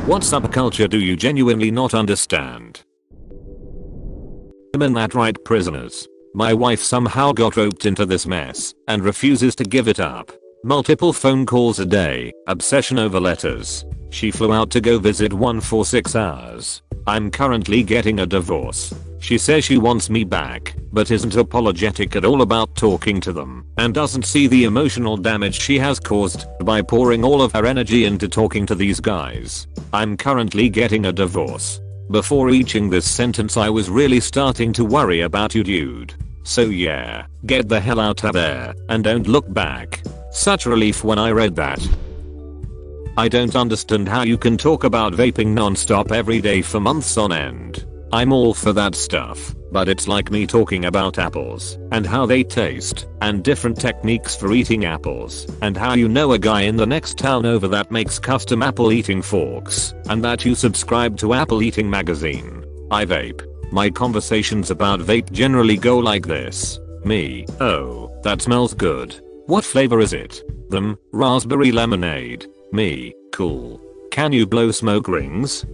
What subculture do you genuinely not understand? Women that write prisoners. My wife somehow got roped into this mess and refuses to give it up. Multiple phone calls a day, obsession over letters. She flew out to go visit one for 6 hours. I'm currently getting a divorce. She says she wants me back, but isn't apologetic at all about talking to them, and doesn't see the emotional damage she has caused by pouring all of her energy into talking to these guys. I'm currently getting a divorce. Before reaching this sentence I was really starting to worry about you, dude. So yeah, get the hell out of there, and don't look back. Such relief when I read that. I don't understand how you can talk about vaping non-stop every day for months on end. I'm all for that stuff, but it's like me talking about apples and how they taste and different techniques for eating apples and how you know a guy in the next town over that makes custom apple eating forks and that you subscribe to Apple Eating magazine. I vape. My conversations about vape generally go like this. Me, oh, that smells good. What flavor is it? Them, raspberry lemonade. Me, cool. Can you blow smoke rings?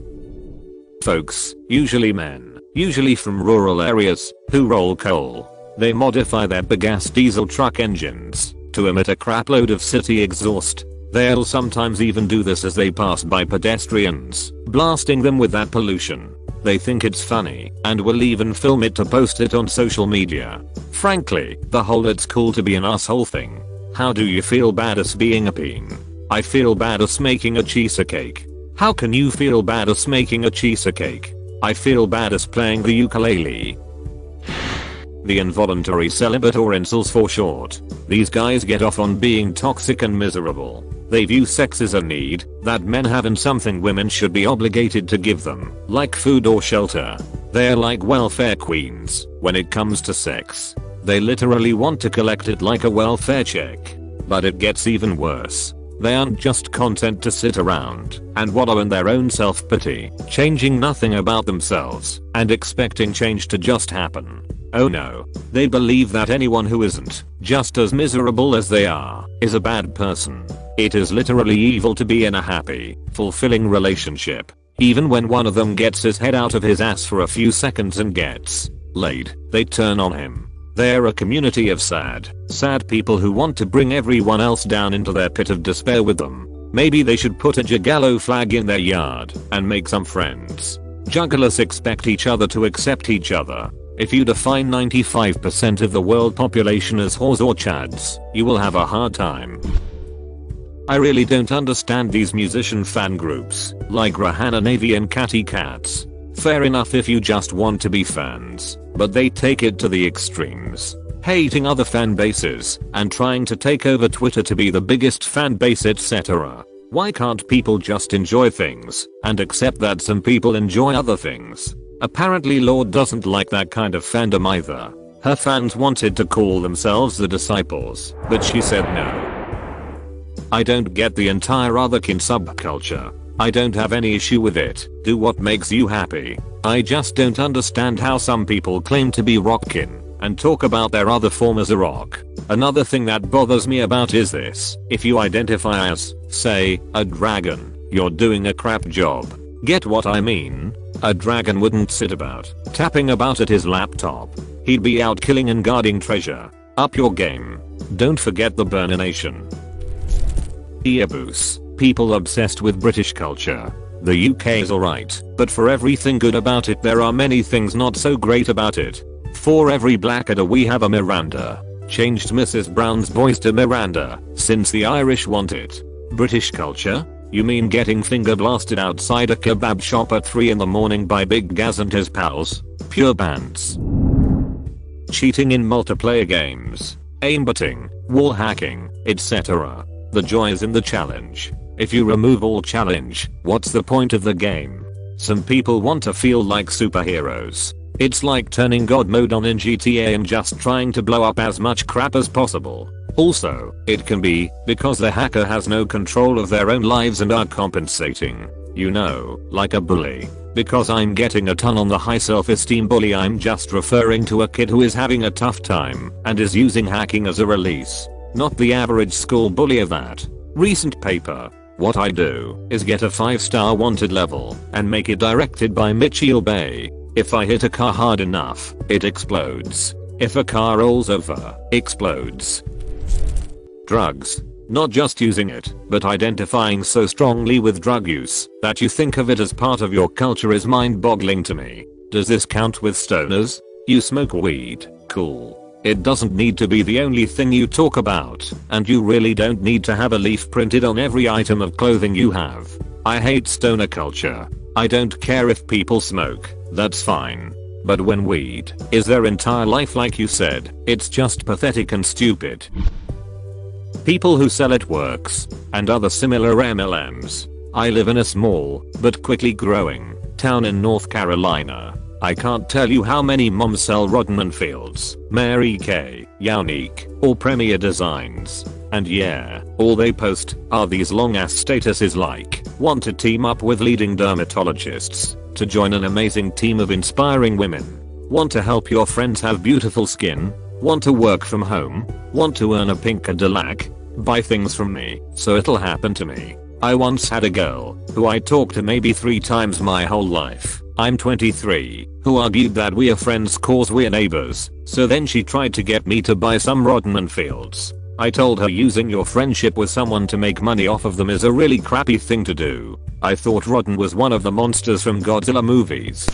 Folks, usually men, usually from rural areas, who roll coal. They modify their big-ass diesel truck engines to emit a crapload of city exhaust. They'll sometimes even do this as they pass by pedestrians, blasting them with that pollution. They think it's funny and will even film it to post it on social media. Frankly, the whole "it's cool to be an asshole" thing. How do you feel badass being a peen? I feel badass making a cheesecake. How can you feel badass making a cheesecake? I feel badass playing the ukulele. The involuntary celibate, or incels for short. These guys get off on being toxic and miserable. They view sex as a need that men have and something women should be obligated to give them, like food or shelter. They're like welfare queens when it comes to sex. They literally want to collect it like a welfare check. But it gets even worse. They aren't just content to sit around and wallow in their own self-pity, changing nothing about themselves and expecting change to just happen. Oh no, they believe that anyone who isn't just as miserable as they are is a bad person. It is literally evil to be in a happy, fulfilling relationship. Even when one of them gets his head out of his ass for a few seconds and gets laid, they turn on him. They're a community of sad people who want to bring everyone else down into their pit of despair with them. Maybe they should put a Juggalo flag in their yard and make some friends. Juggalos expect each other to accept each other. If you define 95% of the world population as whores or chads, you will have a hard time. I really don't understand these musician fan groups, like Rihanna Navy and Catty Cats. Fair enough if you just want to be fans, but they take it to the extremes. Hating other fan bases and trying to take over Twitter to be the biggest fan base, etc. Why can't people just enjoy things and accept that some people enjoy other things? Apparently Lord doesn't like that kind of fandom either. Her fans wanted to call themselves the Disciples, but she said no. I don't get the entire Otherkin subculture. I don't have any issue with it. Do what makes you happy. I just don't understand how some people claim to be rockkin and talk about their other form as a rock. Another thing that bothers me about is this. If you identify as, say, a dragon, you're doing a crap job. Get what I mean? A dragon wouldn't sit about, tapping about at his laptop. He'd be out killing and guarding treasure. Up your game. Don't forget the Burner Nation. Earboos. People obsessed with British culture. The UK is alright, but for everything good about it there are many things not so great about it. For every Blackadder we have a Miranda. Changed Mrs. Brown's voice to Miranda, since the Irish want it. British culture? You mean getting finger blasted outside a kebab shop at 3 in the morning by Big Gaz and his pals? Pure pants. Cheating in multiplayer games. Aimbotting, wall hacking, etc. The joy is in the challenge. If you remove all challenge, what's the point of the game? Some people want to feel like superheroes. It's like turning God mode on in GTA and just trying to blow up as much crap as possible. Also, it can be because the hacker has no control of their own lives and are compensating. You know, like a bully. Because I'm getting a ton on the high self-esteem bully, I'm just referring to a kid who is having a tough time and is using hacking as a release. Not the average school bully of that recent paper. What I do is get a 5-star wanted level and make it directed by Mitchell Bay. If I hit a car hard enough, it explodes. If a car rolls over, explodes. Drugs. Not just using it, but identifying so strongly with drug use that you think of it as part of your culture is mind-boggling to me. Does this count with stoners? You smoke weed, cool. It doesn't need to be the only thing you talk about, and you really don't need to have a leaf printed on every item of clothing you have. I hate stoner culture. I don't care if people smoke, that's fine. But when weed is their entire life like you said, it's just pathetic and stupid. People who sell it works, and other similar MLMs. I live in a small, but quickly growing, town in North Carolina. I can't tell you how many moms sell Rodman Fields, Mary Kay, Unique, or Premier Designs. And yeah, all they post are these long ass statuses like, want to team up with leading dermatologists, to join an amazing team of inspiring women, want to help your friends have beautiful skin, want to work from home, want to earn a pink Cadillac, buy things from me, so it'll happen to me. I once had a girl, who I talked to maybe 3 times my whole life, I'm 23, who argued that we are friends cause we're neighbors, so then she tried to get me to buy some Rodman Fields. I told her using your friendship with someone to make money off of them is a really crappy thing to do. I thought Rodman was one of the monsters from Godzilla movies.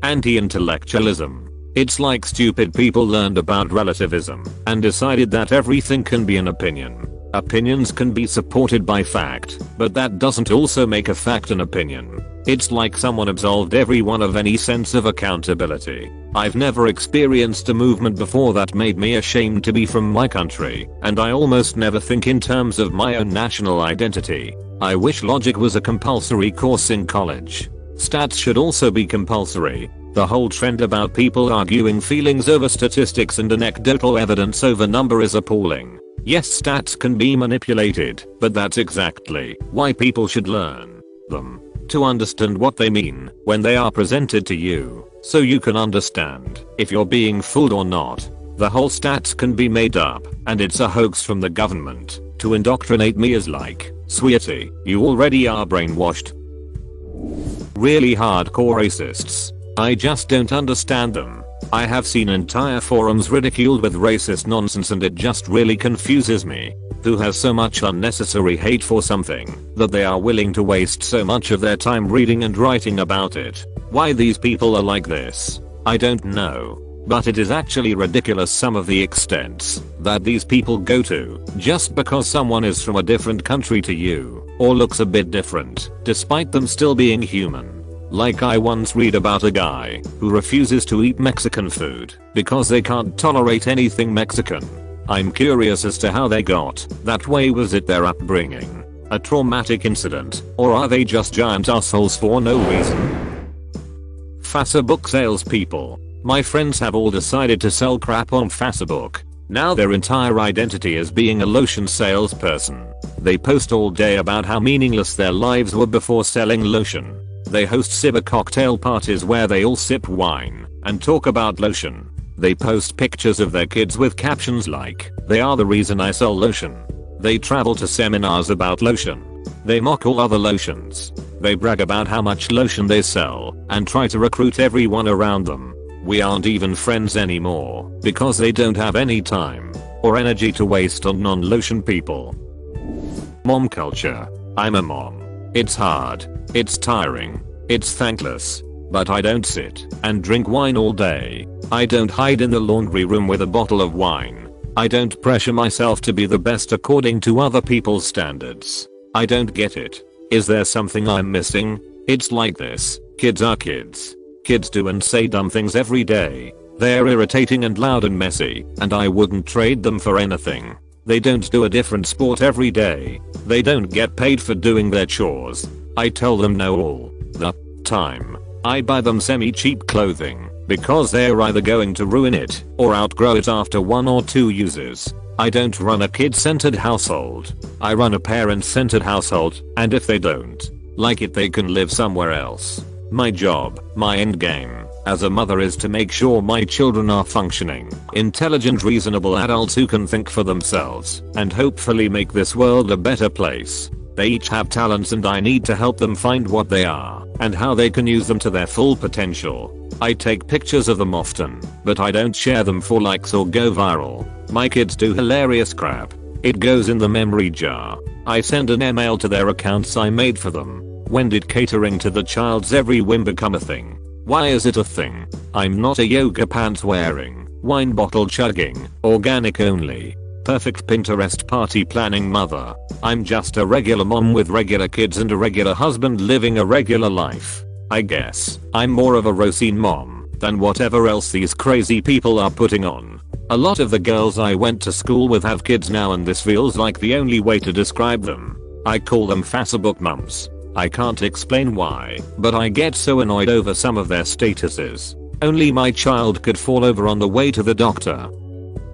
Anti-intellectualism. It's like stupid people learned about relativism and decided that everything can be an opinion. Opinions can be supported by fact, but that doesn't also make a fact an opinion. It's like someone absolved everyone of any sense of accountability. I've never experienced a movement before that made me ashamed to be from my country, and I almost never think in terms of my own national identity. I wish logic was a compulsory course in college. Stats should also be compulsory. The whole trend about people arguing feelings over statistics and anecdotal evidence over number is appalling. Yes, stats can be manipulated, but that's exactly why people should learn them. To understand what they mean when they are presented to you, so you can understand if you're being fooled or not. The whole stats can be made up, and it's a hoax from the government to indoctrinate me as like, sweetie, you already are brainwashed. Really hardcore racists. I just don't understand them. I have seen entire forums ridiculed with racist nonsense and it just really confuses me. Who has so much unnecessary hate for something that they are willing to waste so much of their time reading and writing about it? Why these people are like this, I don't know. But it is actually ridiculous some of the extents that these people go to just because someone is from a different country to you or looks a bit different, despite them still being human. Like I once read about a guy who refuses to eat Mexican food because they can't tolerate anything Mexican. I'm curious as to how they got that way. Was it their upbringing, a traumatic incident, or are they just giant assholes for no reason? Facebook salespeople. My friends have all decided to sell crap on Facebook. Now their entire identity is being a lotion salesperson. They post all day about how meaningless their lives were before selling lotion. They host civic cocktail parties where they all sip wine and talk about lotion. They post pictures of their kids with captions like, "They are the reason I sell lotion." They travel to seminars about lotion. They mock all other lotions. They brag about how much lotion they sell and try to recruit everyone around them. We aren't even friends anymore because they don't have any time or energy to waste on non-lotion people. Mom culture. I'm a mom. It's hard. It's tiring. It's thankless. But I don't sit and drink wine all day. I don't hide in the laundry room with a bottle of wine. I don't pressure myself to be the best according to other people's standards. I don't get it. Is there something I'm missing? It's like this. Kids are kids. Kids do and say dumb things every day. They're irritating and loud and messy, and I wouldn't trade them for anything. They don't do a different sport every day. They don't get paid for doing their chores. I tell them no all the time. I buy them semi-cheap clothing because they're either going to ruin it or outgrow it after 1 or 2 uses. I don't run a kid-centered household. I run a parent-centered household, and if they don't like it, they can live somewhere else. My job, my endgame, as a mother is to make sure my children are functioning, intelligent, reasonable adults who can think for themselves and hopefully make this world a better place. They each have talents and I need to help them find what they are and how they can use them to their full potential. I take pictures of them often, but I don't share them for likes or go viral. My kids do hilarious crap. It goes in the memory jar. I send an email to their accounts I made for them. When did catering to the child's every whim become a thing? Why is it a thing? I'm not a yoga pants wearing, wine bottle chugging, organic only, perfect Pinterest party planning mother. I'm just a regular mom with regular kids and a regular husband living a regular life. I guess I'm more of a Rosine mom than whatever else these crazy people are putting on. A lot of the girls I went to school with have kids now and this feels like the only way to describe them. I call them Facebook mums. I can't explain why, but I get so annoyed over some of their statuses. Only my child could fall over on the way to the doctor.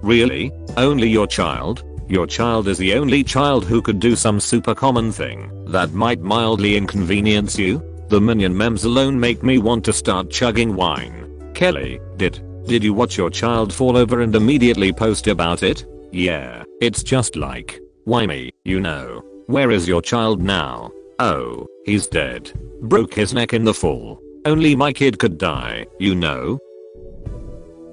Really? Only your child? Your child is the only child who could do some super common thing that might mildly inconvenience you? The minion memes alone make me want to start chugging wine. Kelly, did you watch your child fall over and immediately post about it? Yeah, it's just like, why me, you know. Where is your child now? Oh, he's dead. Broke his neck in the fall. Only my kid could die, you know.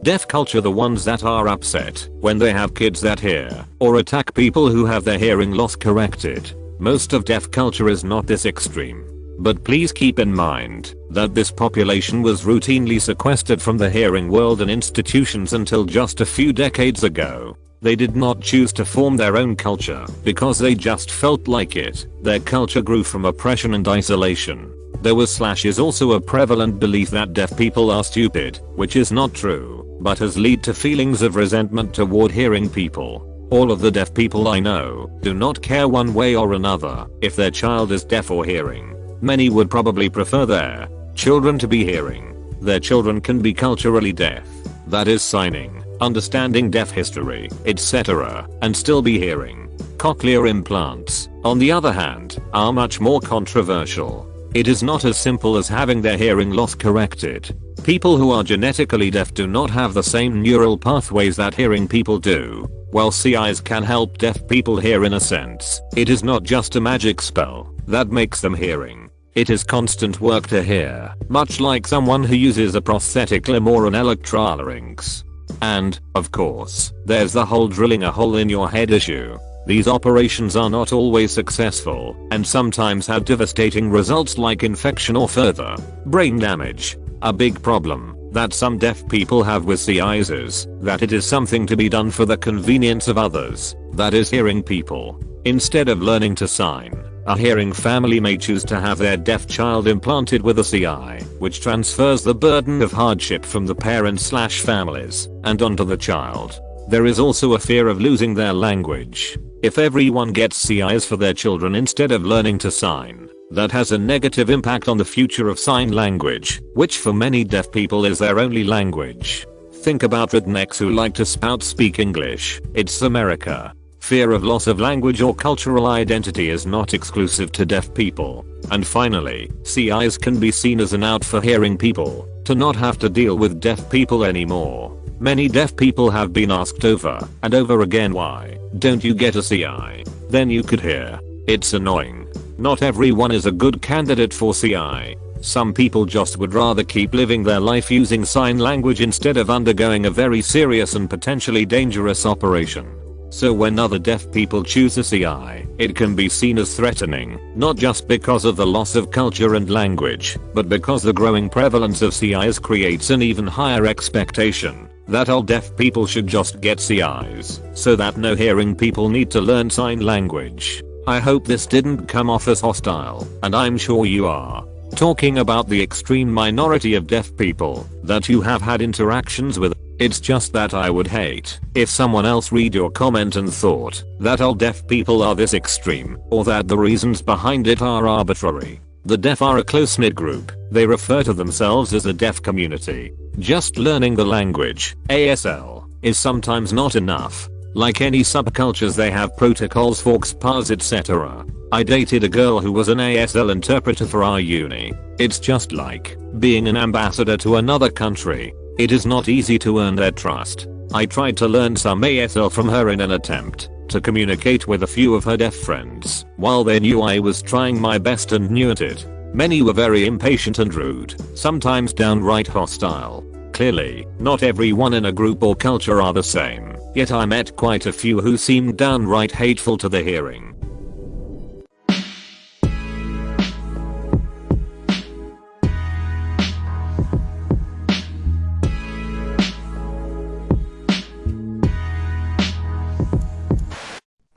Deaf culture, the ones that are upset when they have kids that hear or attack people who have their hearing loss corrected. Most of deaf culture is not this extreme. But please keep in mind that this population was routinely sequestered from the hearing world and institutions until just a few decades ago. They did not choose to form their own culture because they just felt like it. Their culture grew from oppression and isolation. There is also a prevalent belief that deaf people are stupid, which is not true, but has led to feelings of resentment toward hearing people. All of the deaf people I know do not care one way or another if their child is deaf or hearing. Many would probably prefer their children to be hearing. Their children can be culturally deaf, that is signing, understanding deaf history, etc., and still be hearing. Cochlear implants, on the other hand, are much more controversial. It is not as simple as having their hearing loss corrected. People who are genetically deaf do not have the same neural pathways that hearing people do. While CIs can help deaf people hear in a sense, it is not just a magic spell that makes them hearing. It is constant work to hear, much like someone who uses a prosthetic limb or an electrolarynx. And, of course, there's the whole drilling a hole in your head issue. These operations are not always successful and sometimes have devastating results like infection or further brain damage. A big problem that some deaf people have with CIs is that it is something to be done for the convenience of others, that is hearing people. Instead of learning to sign, a hearing family may choose to have their deaf child implanted with a CI, which transfers the burden of hardship from the parents/families and onto the child. There is also a fear of losing their language. If everyone gets CIs for their children instead of learning to sign, that has a negative impact on the future of sign language, which for many deaf people is their only language. Think about rednecks who like to speak English. It's America. Fear of loss of language or cultural identity is not exclusive to deaf people. And finally, CIs can be seen as an out for hearing people, to not have to deal with deaf people anymore. Many deaf people have been asked over and over again, why don't you get a CI? Then you could hear. It's annoying. Not everyone is a good candidate for CI. Some people just would rather keep living their life using sign language instead of undergoing a very serious and potentially dangerous operation. So when other deaf people choose a CI, it can be seen as threatening, not just because of the loss of culture and language, but because the growing prevalence of CIs creates an even higher expectation that all deaf people should just get CIs, so that no hearing people need to learn sign language. I hope this didn't come off as hostile, and I'm sure you are talking about the extreme minority of deaf people that you have had interactions with. It's just that I would hate if someone else read your comment and thought that all deaf people are this extreme, or that the reasons behind it are arbitrary. The deaf are a close-knit group. They refer to themselves as the deaf community. Just learning the language, ASL, is sometimes not enough. Like any subcultures, they have protocols for XPAs, etc. I dated a girl who was an ASL interpreter for our uni. It's just like being an ambassador to another country. It is not easy to earn their trust. I tried to learn some ASL from her in an attempt to communicate with a few of her deaf friends. While they knew I was trying my best and knew it, many were very impatient and rude, sometimes downright hostile. Clearly, not everyone in a group or culture are the same, yet I met quite a few who seemed downright hateful to the hearing.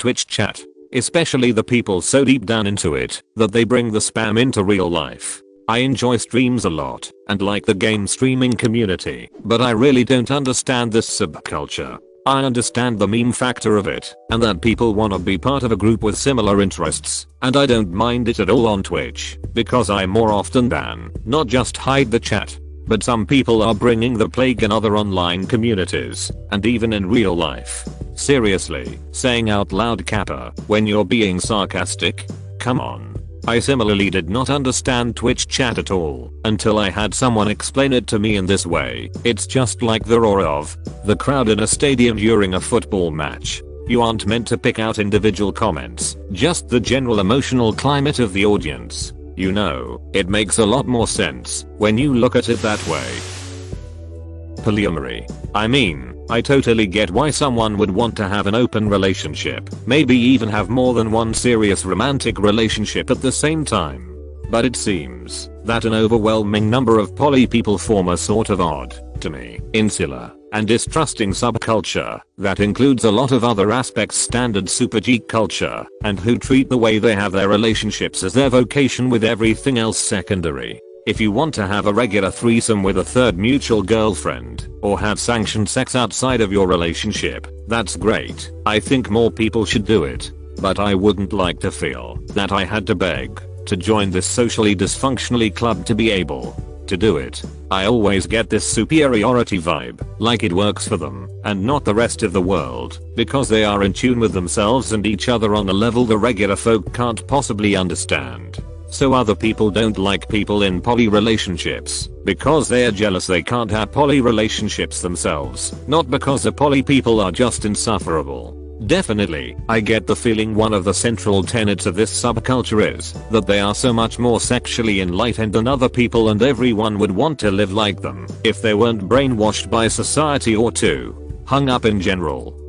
Twitch chat. Especially the people so deep down into it that they bring the spam into real life. I enjoy streams a lot and like the game streaming community, but I really don't understand this subculture. I understand the meme factor of it and that people wanna be part of a group with similar interests, and I don't mind it at all on Twitch because I more often than not just hide the chat. But some people are bringing the plague in other online communities and even in real life. Seriously, saying out loud kappa when you're being sarcastic? Come on. I similarly did not understand Twitch chat at all until I had someone explain it to me in this way. It's just like the roar of the crowd in a stadium during a football match. You aren't meant to pick out individual comments, just the general emotional climate of the audience. You know, it makes a lot more sense when you look at it that way. Polyamory. I mean, I totally get why someone would want to have an open relationship, maybe even have more than one serious romantic relationship at the same time. But it seems that an overwhelming number of poly people form a sort of odd, to me, insular, and distrusting subculture that includes a lot of other aspects standard super geek culture, and who treat the way they have their relationships as their vocation with everything else secondary. If you want to have a regular threesome with a third mutual girlfriend, or have sanctioned sex outside of your relationship, that's great. I think more people should do it. But I wouldn't like to feel that I had to beg to join this socially dysfunctionally club to be able to do it. I always get this superiority vibe, like it works for them, and not the rest of the world, because they are in tune with themselves and each other on a level the regular folk can't possibly understand. So other people don't like people in poly relationships because they are jealous they can't have poly relationships themselves, not because the poly people are just insufferable. Definitely, I get the feeling one of the central tenets of this subculture is that they are so much more sexually enlightened than other people and everyone would want to live like them if they weren't brainwashed by society or too hung up in general.